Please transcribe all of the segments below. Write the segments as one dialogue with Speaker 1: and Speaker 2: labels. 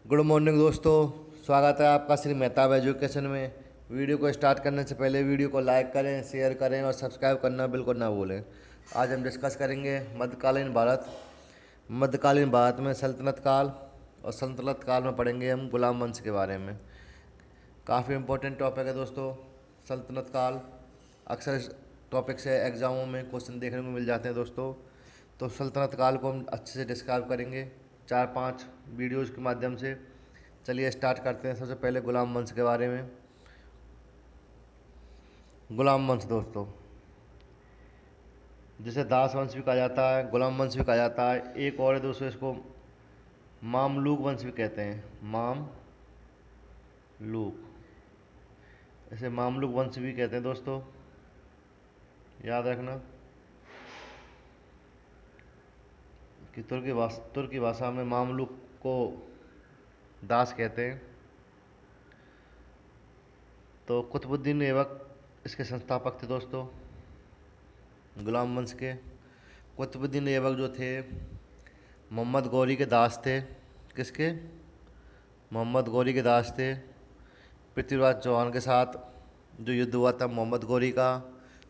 Speaker 1: Good morning दोस्तों। स्वागत है आपका श्री मेहताब एजुकेशन में। वीडियो को स्टार्ट करने से पहले वीडियो को लाइक करें, शेयर करें और सब्सक्राइब करना बिल्कुल ना भूलें। आज हम डिस्कस करेंगे मध्यकालीन भारत। मध्यकालीन भारत में सल्तनत काल, और सल्तनत काल में पढ़ेंगे हम गुलाम वंश के बारे में। काफ़ी इम्पोर्टेंट टॉपिक है दोस्तों सल्तनत काल। अक्सर इस टॉपिक से एग्ज़ामों में क्वेश्चन देखने को मिल जाते हैं दोस्तों। तो सल्तनत काल को हम अच्छे से डिस्क्राइब करेंगे 4-5 वीडियोज़ के माध्यम से। चलिए स्टार्ट करते हैं। सबसे पहले गुलाम वंश के बारे में। गुलाम वंश दोस्तों, जिसे दास वंश भी कहा जाता है, गुलाम वंश भी कहा जाता है। एक और है दोस्तों, इसको मामलूक वंश भी कहते हैं। मामलूक, इसे मामलूक वंश भी कहते हैं दोस्तों, याद रखना। कि तुर्की भाषा में मामलूक को दास कहते हैं। तो कुतुबुद्दीन ऐबक इसके संस्थापक थे दोस्तों, गुलाम वंश के। कुतुबुद्दीन ऐबक जो थे मोहम्मद गौरी के दास थे। किसके? मोहम्मद गौरी के दास थे। पृथ्वीराज चौहान के साथ जो युद्ध हुआ था मोहम्मद गौरी का,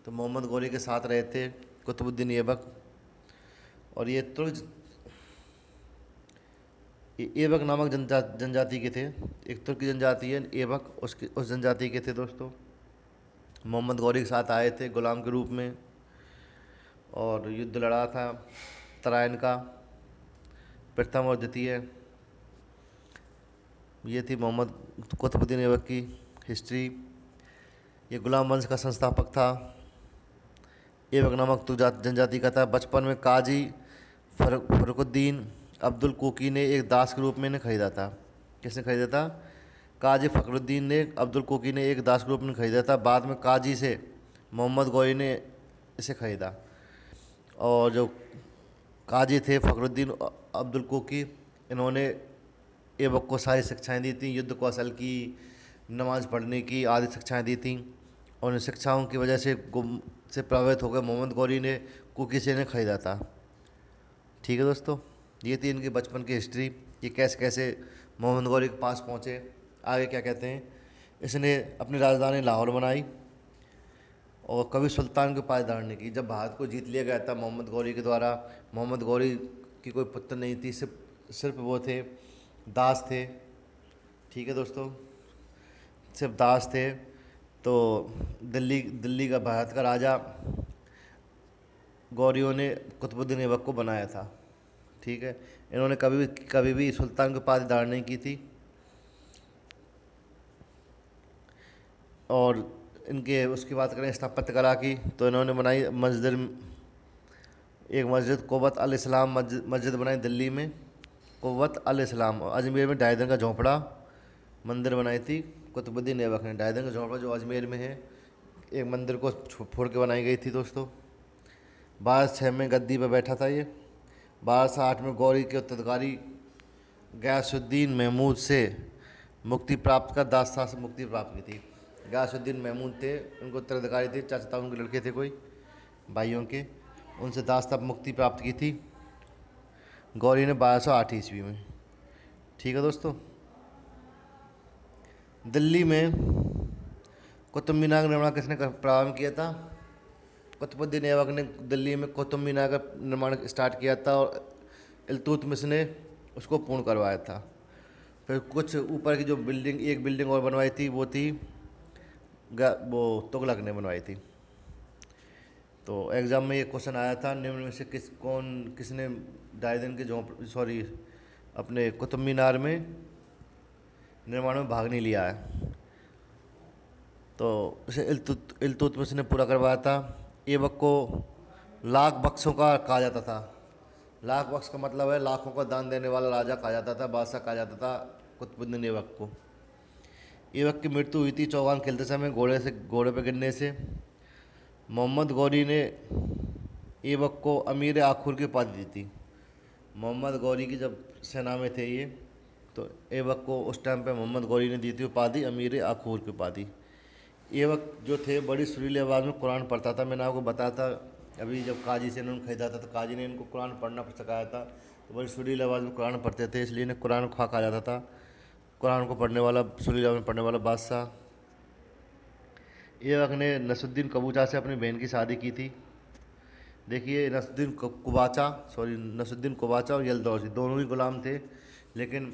Speaker 1: तो मोहम्मद गौरी के साथ रहे थे कुतुबुद्दीन ऐबक। और ये तुर्क ऐबक नामक जनजाति के थे। एक तुर्की जनजाति है ऐबक, उसकी उस जनजाति के थे दोस्तों। मोहम्मद गौरी के साथ आए थे गुलाम के रूप में और युद्ध लड़ा था तराइन का, प्रथम और द्वितीय। ये थी मोहम्मद कुतुबुद्दीन ऐबक की हिस्ट्री। ये गुलाम वंश का संस्थापक था। ऐबक नामक जनजाति का था। बचपन में काजी फरुखुद्दीन अब्दुल कोकी ने एक दास के रूप में इन्हें खरीदा था। किसने खरीदा था? काजी फखरुद्दीन ने अब्दुल कोकी ने एक दास के रूप में खरीदा था। बाद में काजी से मोहम्मद गौरी ने इसे खरीदा। और जो काजी थे फखरुद्दीन अब्दुल कोकी, इन्होंने ऐबक को सारी शिक्षाएं दी थी, युद्ध कौशल की, नमाज़ पढ़ने की आदि शिक्षाएं दी थी। और इन शिक्षाओं की वजह से प्रभावित होकर मोहम्मद गौरी ने कुकी से इन्हें खरीदा था। ठीक है दोस्तों, ये थी इनकी बचपन की हिस्ट्री। ये कैसे कैसे मोहम्मद गौरी के पास पहुँचे। आगे क्या कहते हैं, इसने अपनी राजधानी लाहौर बनाई और कभी सुल्तान की पायदारी की। जब भारत को जीत लिया गया था मोहम्मद गौरी के द्वारा, मोहम्मद गौरी की कोई पुत्र नहीं थी, सिर्फ वो थे, दास थे। ठीक है दोस्तों, सिर्फ दास थे। तो दिल्ली का भारत का राजा गौरियों ने कुतुबुद्दीन ऐबक को बनाया था। ठीक है, इन्होंने कभी भी सुल्तान की पायदारी नहीं की थी। और इनके उसकी बात करें स्थापत्य कला की, तो इन्होंने बनाई एक मस्जिद कुव्वत अल इस्लाम मस्जिद बनाई दिल्ली में, कुव्वत अल इस्लाम। अजमेर में ढाई दिन का झोंपड़ा मंदिर बनाई थी कुतुबुद्दीन ऐबक ने। ढाई दिन का झोंपड़ा जो अजमेर में है, एक मंदिर को फोड़ के बनाई गई थी दोस्तों। 1206 में गद्दी पर बैठा था ये। 1208 में गौरी के उत्तराधिकारी गयासुद्दीन महमूद से मुक्ति प्राप्त कर दास्ता से मुक्ति प्राप्त की थी। गयासुद्दीन महमूद थे, उनको उत्तराधिकारी थे, चाचा उनके लड़के थे कोई भाइयों के, उनसे दास्ता मुक्ति प्राप्त की थी गौरी ने 1208 ईस्वी में। ठीक है दोस्तों, दिल्ली में कुतुब मीनार का निर्माण किसने प्रारंभ किया था? कुतुबुद्दीन ऐबक ने दिल्ली में कुतुब मीनार का निर्माण स्टार्ट किया था और इल्तुतमिश ने उसको पूर्ण करवाया था। फिर कुछ ऊपर की जो एक बिल्डिंग और बनवाई थी, वो थी वो तुगलक ने बनवाई थी। तो एग्ज़ाम में ये क्वेश्चन आया था, निम्न में से किसने ढाई दिन के अपने कुतुब मीनार में निर्माण में भाग नहीं लिया है? तो इसे इल्तुतमिश ने पूरा करवाया था। ऐबक को लाख बख्शों का कहा जाता था। लाख बख्श का मतलब है लाखों का दान देने वाला राजा कहा जाता था, बादशाह कहा जाता था कुतुबुद्दीन ऐबक को। ऐबक की मृत्यु हुई थी चौगान खेलते समय घोड़े पर गिरने से। मोहम्मद गौरी ने ऐबक को अमीर आखूर की उपाधि दी थी। मोहम्मद गौरी की जब सेना में थे ये, तो ऐबक को उस टाइम पे मोहम्मद गौरी ने दी थी उपाधि अमीर आखूर की उपाधि। ऐबक जो थे बड़ी सुरीली आवाज़ में कुरान पढ़ता था। मैंने आपको बताया था अभी, जब काजी से इन्होंने खरीदा था तो काजी ने इनको कुरान पढ़ना सिखाया था। तो बड़ी सुरीली आवाज़ में कुरान पढ़ते थे, इसलिए इन्हें कुरान खा कहा जाता था। कुरान को पढ़ने वाला, सुलह में पढ़ने वाला बादशाह। ये वक्त ने नसरुद्दीन कबूचा से अपनी बहन की शादी की थी। देखिए नसरुद्दीन कुबाचा और यलदौज दोनों ही गुलाम थे, लेकिन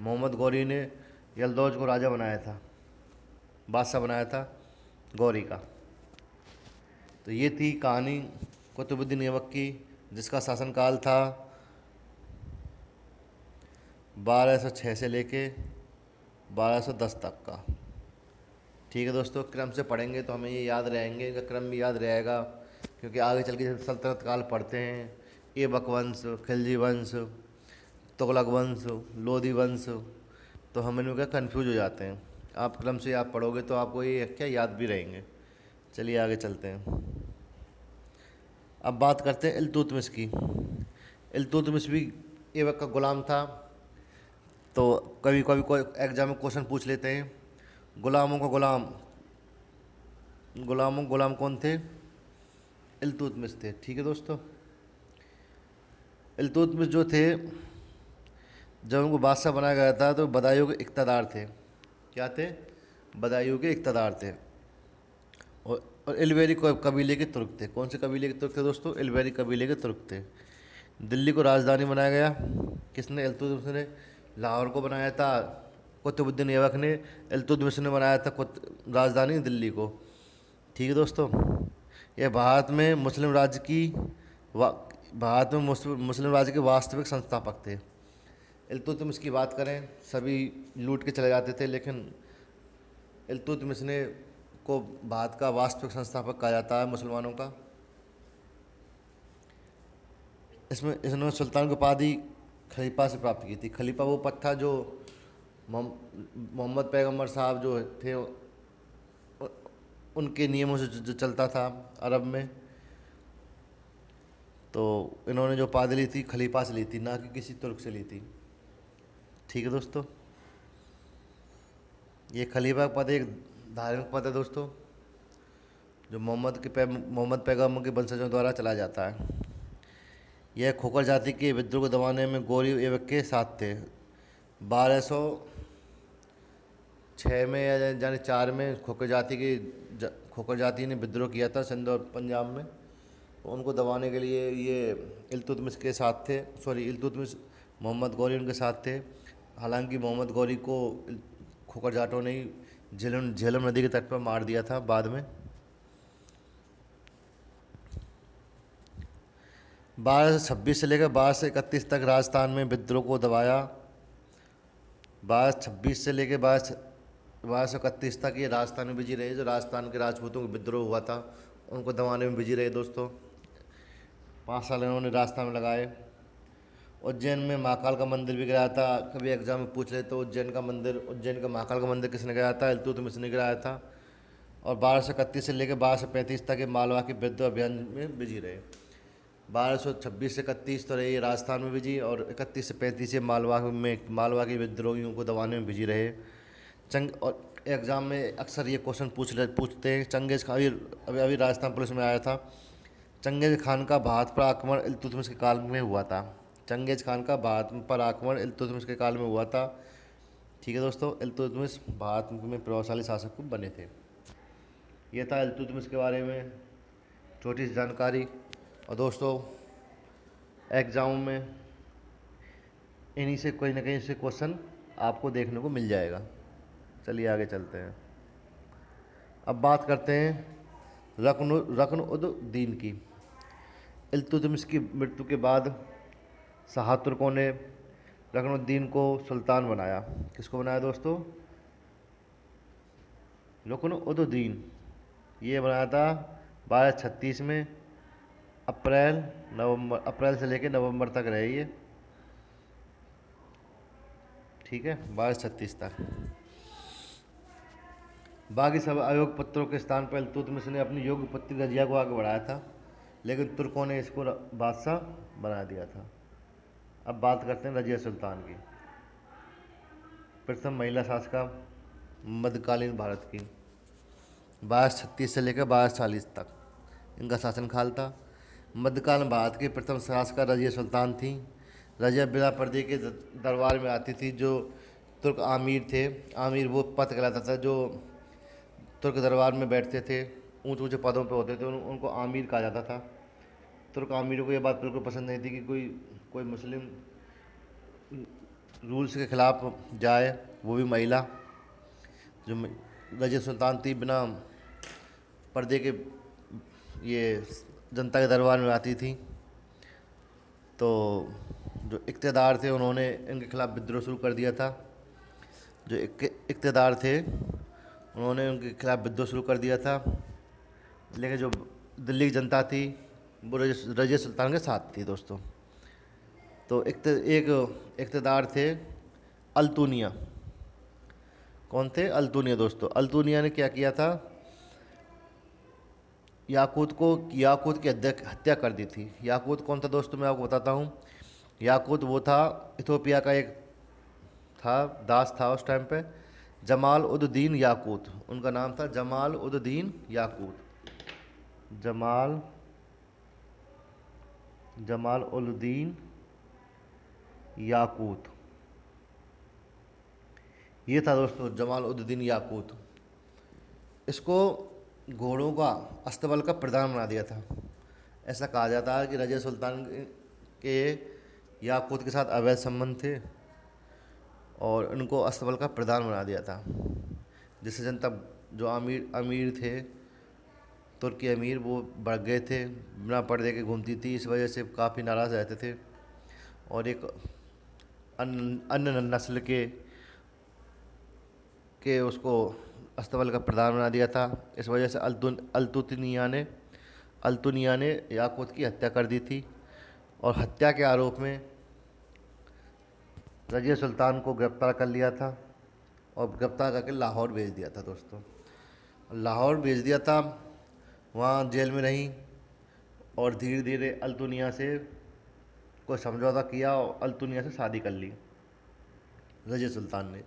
Speaker 1: मोहम्मद गौरी ने यलदौज को राजा बनाया था, बादशाह बनाया था गौरी का। तो ये थी कहानी कुतुबुद्दीन ऐबक की, जिसका शासनकाल था 1206 से लेके 1210 तक का। ठीक है दोस्तों, क्रम से पढ़ेंगे तो हमें ये याद रहेंगे, इनका क्रम भी याद रहेगा, क्योंकि आगे चल के जब सल्तनत काल पढ़ते हैं, ऐबक वंश, खिलजी वंश, तुगलक वंश, लोधी वंश, तो हम इनमें क्या कन्फ्यूज हो जाते हैं। आप क्रम से आप पढ़ोगे तो आपको ये क्या याद भी रहेंगे। चलिए आगे चलते हैं। अब बात करते हैं इल्तुतमिश की। इल्तुतमिश भी ऐबक का गुलाम था। तो कभी कभी कोई एग्जाम में क्वेश्चन पूछ लेते हैं, गुलामों का गुलाम कौन थे? इल्तुतमिश थे। ठीक है दोस्तों, इल्तुतमिश जो थे, जब उनको बादशाह बनाया गया था तो बदायूं के इक़्तिदार थे। क्या थे? बदायूं के इक़्तिदार थे। और इलबेरी कबीले के तुर्क थे। कौन से कबीले के तुर्क थे दोस्तों? इलबेरी कबीले के तुर्क थे। दिल्ली को राजधानी बनाया गया किसने? इल्तुतमिश ने। लाहौर को बनाया था कुतुबुद्दीन ऐबक ने। इल्तुतमिश ने बनाया था राजधानी दिल्ली को। ठीक है दोस्तों, यह भारत में मुस्लिम राज्य के वास्तविक संस्थापक थे। इल्तुतमिश की बात करें, सभी लूट के चले जाते थे, लेकिन इल्तुतमिश ने को भारत का वास्तविक संस्थापक कहा जाता है मुसलमानों का। इसमें इन्होंने सुल्तान की उपाधि खलीफा से प्राप्त की थी। खलीफा वो पद था जो मोहम्मद पैगंबर साहब जो थे उनके नियमों से जो चलता था अरब में। तो इन्होंने जो उपाधि ली थी खलीफा से ली थी, ना कि किसी तुर्क से ली थी। ठीक है दोस्तों, ये खलीफा पद एक धार्मिक पद है दोस्तों, जो मोहम्मद पैगंबर के वंशजों द्वारा चला जाता है। यह खोखर जाति के विद्रोह को दबाने में गौरी ऐबक के साथ थे। 1206 में या यानी 4 में खोखर जाति ने विद्रोह किया था सिंध और पंजाब में। तो उनको दबाने के लिए ये इल्तुतमिश के साथ थे। इल्तुतमिश मोहम्मद गौरी उनके साथ थे। हालांकि मोहम्मद गौरी को खोखर जाटों ने झेलम नदी के तट पर मार दिया था बाद में। 1226 से लेकर 1231 तक राजस्थान में विद्रोह को दबाया। 1226 से लेकर 1231 तक ये राजस्थान में बिजी रहे। जो राजस्थान के राजपूतों का विद्रोह हुआ था उनको दबाने में बिजी रहे दोस्तों। 5 साल इन्होंने राजस्थान में लगाए। उज्जैन में महाकाल का मंदिर भी गिराया था। कभी एग्जाम में पूछ ले तो उज्जैन का महाकाल का मंदिर किसने गिराया था? इल्तुतमिश ने गिराया था। और 1231 से लेकर 1235 तक ये मालवा के विद्रोह अभियान में बिजी रहे। 1226 से 31 तो रहे ये राजस्थान में बिजी, और 31 से 35 ये मालवा के विद्रोहियों को दबाने में बिजी रहे। और एग्ज़ाम में अक्सर ये क्वेश्चन पूछते हैं। चंगेज़ खान अभी राजस्थान पुलिस में आया था। चंगेज़ खान का भारत पर आक्रमण इल्तुतमिश के काल में हुआ था। चंगेज़ खान का भारत पर आक्रमण इल्तुतमिश के काल में हुआ था। ठीक है दोस्तों, इल्तुतमिश भारत में प्रभावशाली शासक बने थे। ये था इल्तुतमिश के बारे में छोटी सी जानकारी। और दोस्तों, एग्ज़ाम में इन्हीं से कोई ना कहीं से क्वेश्चन आपको देखने को मिल जाएगा। चलिए आगे चलते हैं। अब बात करते हैं रकन-उद-दीन की। इल्तुतमिश की मृत्यु के बाद शाह तुर्कों ने रकन-उद-दीन को सुल्तान बनाया। किसको बनाया दोस्तों? रकन-उद-दीन। ये बनाया था 1236 में। अप्रैल से लेकर नवंबर तक रहे ये। ठीक है, 1236 तक। बाकी सब अयोग्य पुत्रों के स्थान पर इल्तुतमिश ने अपनी योग्य पुत्री रजिया को आगे बढ़ाया था, लेकिन तुर्कों ने इसको बादशाह बना दिया था। अब बात करते हैं रजिया सुल्तान की, प्रथम महिला शासिका मध्यकालीन भारत की। 1236 से लेकर 1240 तक इनका शासनकाल था। मध्यकालीन भारत की प्रथम शासिका रजिया सुल्तान थी। रजिया बिना पर्दे के दरबार में आती थी, जो तुर्क आमिर थे। आमिर वो पद कहलाता था जो तुर्क दरबार में बैठते थे, ऊंचे ऊंचे पदों पे होते थे, उनको आमिर कहा जाता था। तुर्क आमिरों को ये बात बिल्कुल पसंद नहीं थी कि कोई कोई मुस्लिम रूल्स के ख़िलाफ़ जाए, वो भी महिला। जो रज़िया सुल्तान थी, बिना पर्दे के ये जनता के दरबार में आती थी। तो जो इक़्तिदार थे उन्होंने इनके खिलाफ़ विद्रोह शुरू कर दिया था। जो इक़्तिदार थे उन्होंने उनके खिलाफ़ विद्रोह शुरू कर दिया था, लेकिन जो दिल्ली की जनता थी वो रज़िया सुल्तान के साथ थी दोस्तों। तो एक इक़्तिदार थे अल्तुनिया। कौन थे? अल्तुनिया दोस्तों। अल्तुनिया ने क्या किया था? याकूत की हत्या कर दी थी। याकूत कौन था दोस्तों? मैं आपको बताता हूँ। याकूत वो था, इथोपिया का एक था, दास था उस टाइम पे, जमाल उद दीन याकूत। उनका नाम था जमाल उद दीन याकूत। जमाल उल दीन याकूत, ये था दोस्तों जमाल उद दीन याकूत। इसको घोड़ों का अस्तबल का प्रधान बना दिया था। ऐसा कहा जाता है कि रज़िया सुल्तान के याकूत के साथ अवैध संबंध थे और उनको अस्तबल का प्रधान बना दिया था, जिससे जनता जो अमीर थे, तुर्की अमीर, वो बढ़ गए थे, बिना पर्दे के घूमती थी। इस वजह से काफ़ी नाराज़ रहते थे और एक अन्य नस्ल के उसको अस्तबल का प्रधान बना दिया था। इस वजह से अल्तुनिया ने याकूत की हत्या कर दी थी और हत्या के आरोप में रज़िया सुल्तान को गिरफ्तार कर लिया था और गिरफ्तार करके लाहौर भेज दिया था दोस्तों। लाहौर भेज दिया था, वहाँ जेल में रही और धीरे धीरे अल्तुनिया से कोई समझौता किया और अल्तुनिया से शादी कर ली रज़िया सुल्तान ने।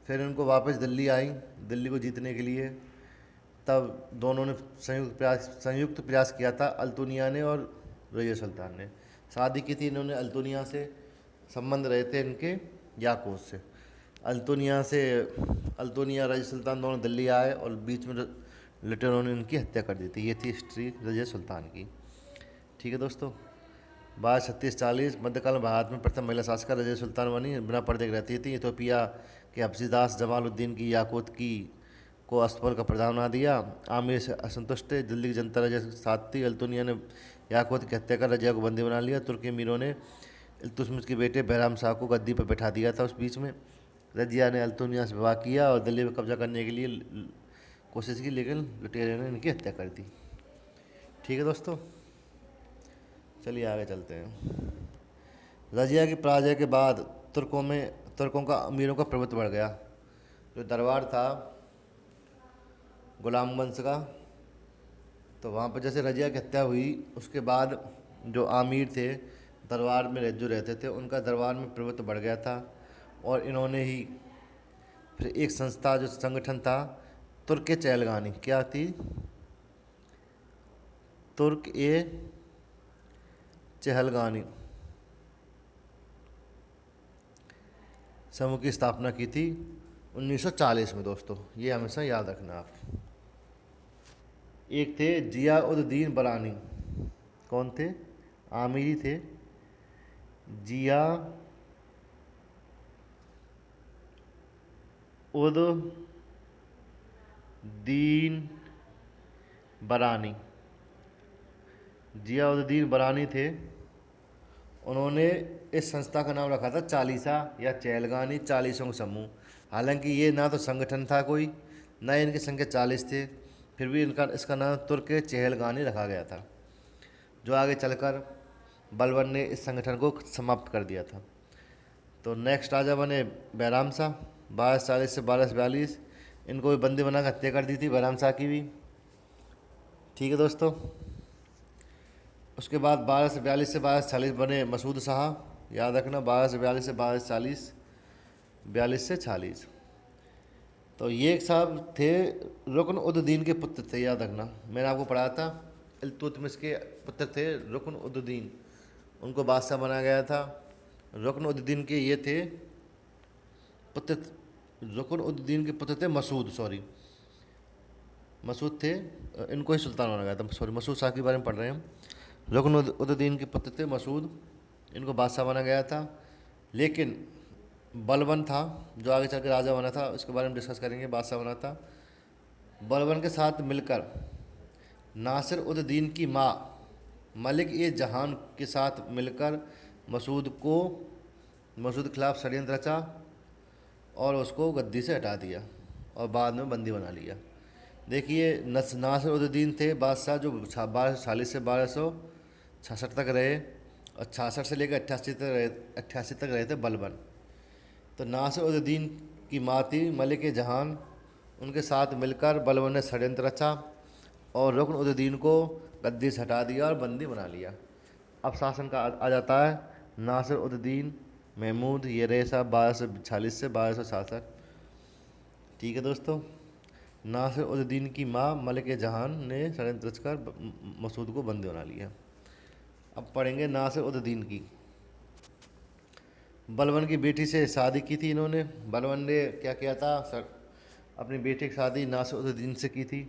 Speaker 1: फिर उनको वापस दिल्ली आई, दिल्ली को जीतने के लिए। तब दोनों ने संयुक्त प्रयास किया था, अल्तुनिया ने और रज़िया सुल्तान ने। शादी की थी इन्होंने अल्तुनिया से, संबंध रहे थे इनके याकूत से। अल्तुनिया रज़िया सुल्तान दोनों दिल्ली आए और बीच में लिटे उन्होंने इनकी हत्या कर दी थी। ये थी हिस्ट्री रज़िया सुल्तान की। ठीक है दोस्तों। 1236-40 मध्यकाल में भारत में प्रथम महिला शासक रज़िया सुल्तान बनी, बिना पर्दे के रहती थी। इथोपिया के हबशी दास जमालुद्दीन की याकूत की को अस्तबल का प्रधान बना दिया। आमिर से असंतुष्ट थे, दिल्ली की जनता रज़िया के साथ थी। अल्तुनिया ने याकूत की हत्या कर रज़िया को बंदी बना लिया। तुर्की अमीरों ने इल्तुतमिश के बेटे बैराम शाह को गद्दी पर बैठा दिया था। उस बीच में रज़िया ने अल्तुनिया से विवाह किया और दिल्ली पर कब्जा करने के लिए कोशिश की, लेकिन लुटेरों ने इनकी हत्या कर दी। ठीक है दोस्तों, चलिए आगे चलते हैं। रज़िया की पराजय के बाद तुर्कों का अमीरों का प्रभुत्व बढ़ गया। जो दरबार था गुलाम वंश का, तो वहाँ पर जैसे रज़िया की हत्या हुई उसके बाद जो आमिर थे दरबार में जो रहते थे, उनका दरबार में प्रभुत्व बढ़ गया था और इन्होंने ही फिर एक संस्था, जो संगठन था तुर्क चहलगानी, क्या थी? तुर्क चहलगानी समूह की स्थापना की थी 1940 में दोस्तों। ये हमेशा याद रखना आप। एक थे जिया उद दीन बरानी। कौन थे? आमिरी थे। जिया उद दीन बरानी, जियाउद्दीन बरानी थे। उन्होंने इस संस्था का नाम रखा था चालीसा या चहलगानी, चालीसों का समूह। हालांकि ये ना तो संगठन था कोई, ना इनकी संख्या 40 थे, फिर भी इसका नाम तुर्क चहलगानी रखा गया था, जो आगे चलकर बलबन ने इस संगठन को समाप्त कर दिया था। तो नेक्स्ट राजा बने बैराम शाह, 1240 से 1242। इनको भी बंदी बना कर हत्या कर दी थी बैराम शाह की भी। ठीक है दोस्तों। उसके बाद 1242 से 1240 बने मसूद शाह, याद रखना, 1242 से 1240, 42 से 40। तो ये एक साहब थे रुकन उद दीन के पुत्र थे, याद रखना, मैंने आपको पढ़ाया था। इल्तुतमिश के पुत्र थे रुकन उद दीन, उनको बादशाह बनाया गया था। रुकन उद दीन के ये थे पुत्र, रुकन-उद-दीन के पुत्र थे मसूद, मसूद थे, इनको ही सुल्तान बनाया गया था, मसूद शाह के बारे में पढ़ रहे हैं हम। रुकन-उद-दीन के पुत्र थे मसूद, इनको बादशाह बना गया था। लेकिन बलबन था जो आगे चल के राजा बना था, उसके बारे में डिस्कस करेंगे, बादशाह बना था। बलबन के साथ मिलकर नासिर उद दीन की माँ मलिक ए जहान के साथ मिलकर मसूद के खिलाफ षड्यंत्र रचा और उसको गद्दी से हटा दिया और बाद में बंदी बना लिया। देखिए, नासिर उद दीन थे बादशाह जो 1240 से 1266 तक रहे, और 66 से लेकर 88 तक रहे थे बलबन। तो नासिर उद दीन की माँ थी मलिक ए जहान, उनके साथ मिलकर बलबन ने षड्यंत्र रचा और रुकन उद दीन को गद्दी से हटा दिया और बंदी बना लिया। अब शासन का आ जाता है नासिर उद दीन महमूद, ये रहे साहब 1240 से 1266। ठीक है दोस्तों, नासिर उद दीन की माँ मलिक जहान ने षड्यंत्र रचकर मसूद को बंदी बना लिया। अब पढ़ेंगे नासिर उद दीन की। बलबन की बेटी से शादी की थी इन्होंने। बलबन ने क्या किया था सर, अपनी बेटी की शादी नासिर उद दीन से की थी,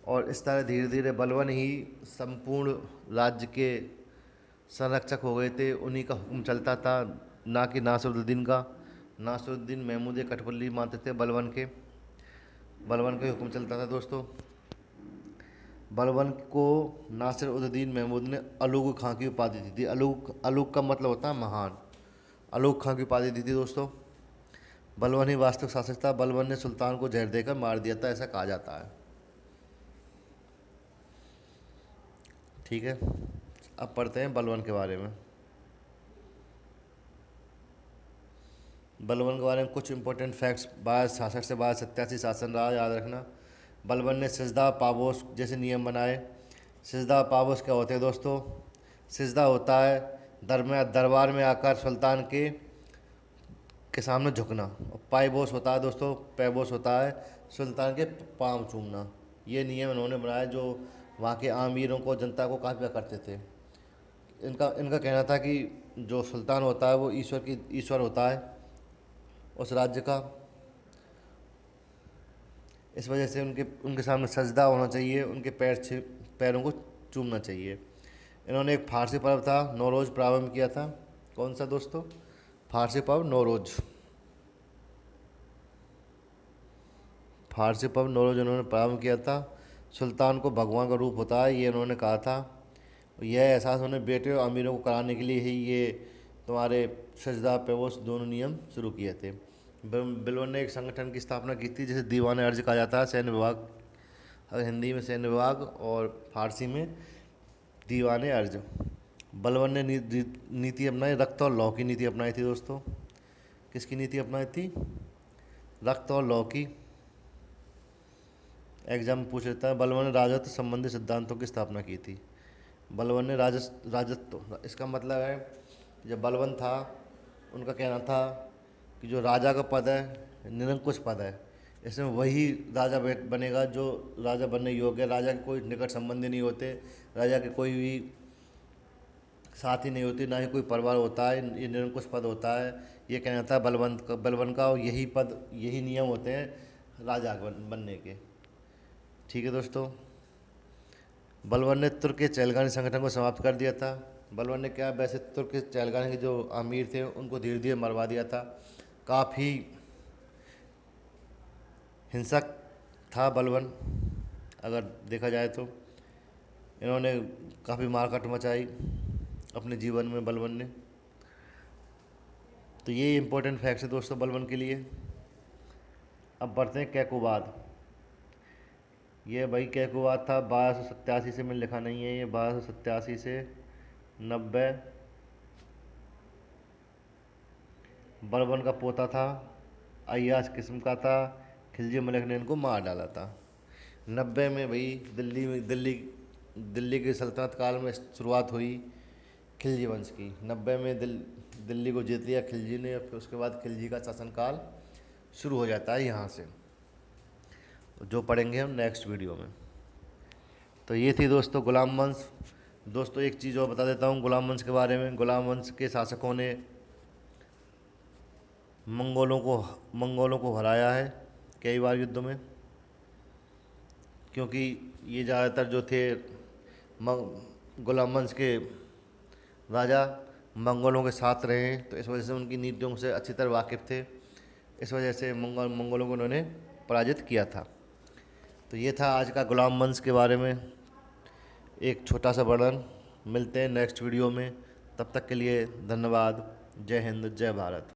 Speaker 1: और इस तरह धीरे धीरे बलबन ही संपूर्ण राज्य के संरक्षक हो गए थे। उन्हीं का हुक्म चलता था, ना कि नासिरुद्दीन का। नासिरुद्दीन महमूद कठपुतली मानते थे बलबन के हुक्म चलता था दोस्तों। बलबन को नासिरुद्दीन महमूद ने अलूग खां की उपाधि दी थी। अलूग का मतलब होता है महान। अलूग खां की उपाधि दी थी दोस्तों। बलबन ही वास्तविक शासक था। बलबन ने सुल्तान को जहर देकर मार दिया था, ऐसा कहा जाता है। ठीक है, अब पढ़ते हैं बलबन के बारे में। बलबन के बारे में कुछ इंपॉर्टेंट फैक्ट्स। 1266 से 1287 शासन रहा, याद रखना। बलबन ने सिजदा पाबोस जैसे नियम बनाए। सिजदा पाबोस क्या होते हैं दोस्तों? सिजदा होता है दरबार में आकर सुल्तान के सामने झुकना, और पाइबोस होता है दोस्तों, पैबोस होता है सुल्तान के पाँव चूमना। ये नियम इन्होंने बनाए जो वहाँ के आमीरों को, जनता को काफ़ी करते थे। इनका कहना था कि जो सुल्तान होता है वो ईश्वर होता है उस राज्य का। इस वजह से उनके सामने सजदा होना चाहिए, उनके पैरों को चूमना चाहिए। इन्होंने एक फारसी पर्व था नौरोज़ प्रारंभ किया था। कौन सा दोस्तों? फारसी पर्व नौरोज़। फारसी पर्व नौरोज़ इन्होंने प्रारंभ किया था। सुल्तान को भगवान का रूप होता है, ये इन्होंने कहा था। यह एहसास उन्हें बेटे और अमीरों को कराने के लिए ही ये तुम्हारे सजदा पेवोस दोनों नियम शुरू किए थे। बलबन ने एक संगठन की स्थापना की थी जिसे दीवान अर्ज कहा जाता है। सैन्य विभाग, हिंदी में सैन्य विभाग और फारसी में दीवान अर्ज। बलबन ने नीति अपनाई, रक्त और लौ की नीति अपनाई थी दोस्तों। किसकी नीति अपनाई थी? रक्त और लौ की। एग्जाम में पूछ लेता है। बलबन ने राजत्व संबंधी सिद्धांतों की स्थापना की थी। बलबन ने राजत्व, इसका मतलब है जब बलबन था उनका कहना था कि जो राजा का पद है निरंकुश पद है, इसमें वही राजा बनेगा जो राजा बनने योग्य है। राजा के कोई निकट संबंधी नहीं होते, राजा के कोई भी साथी नहीं होती, ना ही कोई परिवार होता है। ये निरंकुश पद होता है, ये कहना था बलबन का। और यही नियम होते हैं राजा बनने के। ठीक है दोस्तों, बलबन ने तुर्क के चहलगानी संगठन को समाप्त कर दिया था। बलबन ने क्या, वैसे तुर्क के चहलगानी के जो अमीर थे उनको धीरे धीरे मरवा दिया था। काफ़ी हिंसक था बलबन, अगर देखा जाए तो। इन्होंने काफ़ी मारकाट मचाई अपने जीवन में बलबन ने। तो ये इम्पोर्टेंट फैक्ट्स है दोस्तों बलबन के लिए। अब बढ़ते हैं कैकोबाद। ये भाई कैकोबाद था 1287 से, मैंने लिखा नहीं है, ये 1287 से 90। बलबन का पोता था, अय्याज किस्म का था। खिलजी मलिक ने इनको मार डाला था 90 में। भाई दिल्ली की सल्तनत काल में शुरुआत हुई खिलजी वंश की। 90 में दिल्ली को जीत लिया खिलजी ने। फिर उसके बाद खिलजी का शासनकाल शुरू हो जाता है यहाँ से, जो पढ़ेंगे हम नेक्स्ट वीडियो में। तो ये थी दोस्तों गुलाम वंश। दोस्तों एक चीज़ और बता देता हूँ गुलाम वंश के बारे में। गुलाम वंश के शासकों ने मंगोलों को हराया है कई बार युद्धों में, क्योंकि ये ज़्यादातर जो थे गुलाम वंश के राजा मंगोलों के साथ रहे हैं, तो इस वजह से उनकी नीतियों से अच्छी तरह वाकिफ़ थे। इस वजह से मंगोलों को उन्होंने पराजित किया था। तो ये था आज का गुलाम वंश के बारे में एक छोटा सा वर्णन। मिलते हैं नेक्स्ट वीडियो में, तब तक के लिए धन्यवाद। जय हिंद, जय भारत।